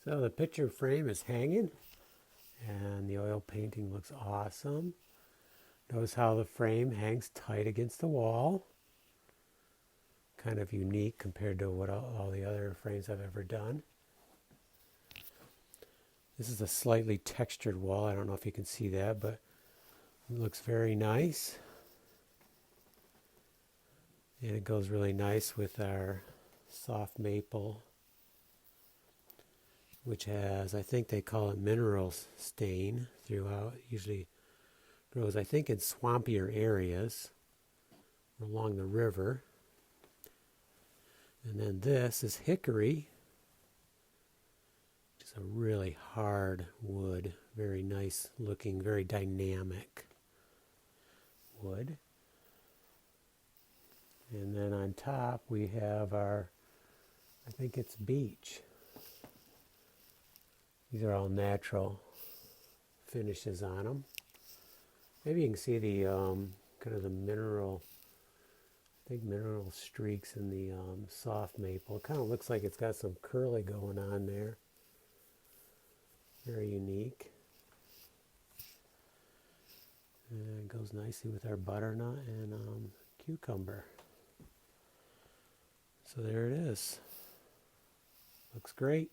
So the picture frame is hanging and the oil painting looks awesome. Notice how the frame hangs tight against the wall. Kind of unique compared to what all the other frames I've ever done. This is a slightly textured wall. I don't know if you can see that, but it looks very nice. And it goes really nice with our soft maple, which has, I think they call it mineral stain throughout. Usually grows, I think, in swampier areas along the river. And then this is hickory, which is a really hard wood, very nice looking, very dynamic wood. And then on top we have our, I think it's beech. These are all natural finishes on them. Maybe you can see the kind of the mineral, I think mineral streaks in the soft maple. It kind of looks like it's got some curly going on there. Very unique. And it goes nicely with our butternut and cucumber. So there it is. Looks great.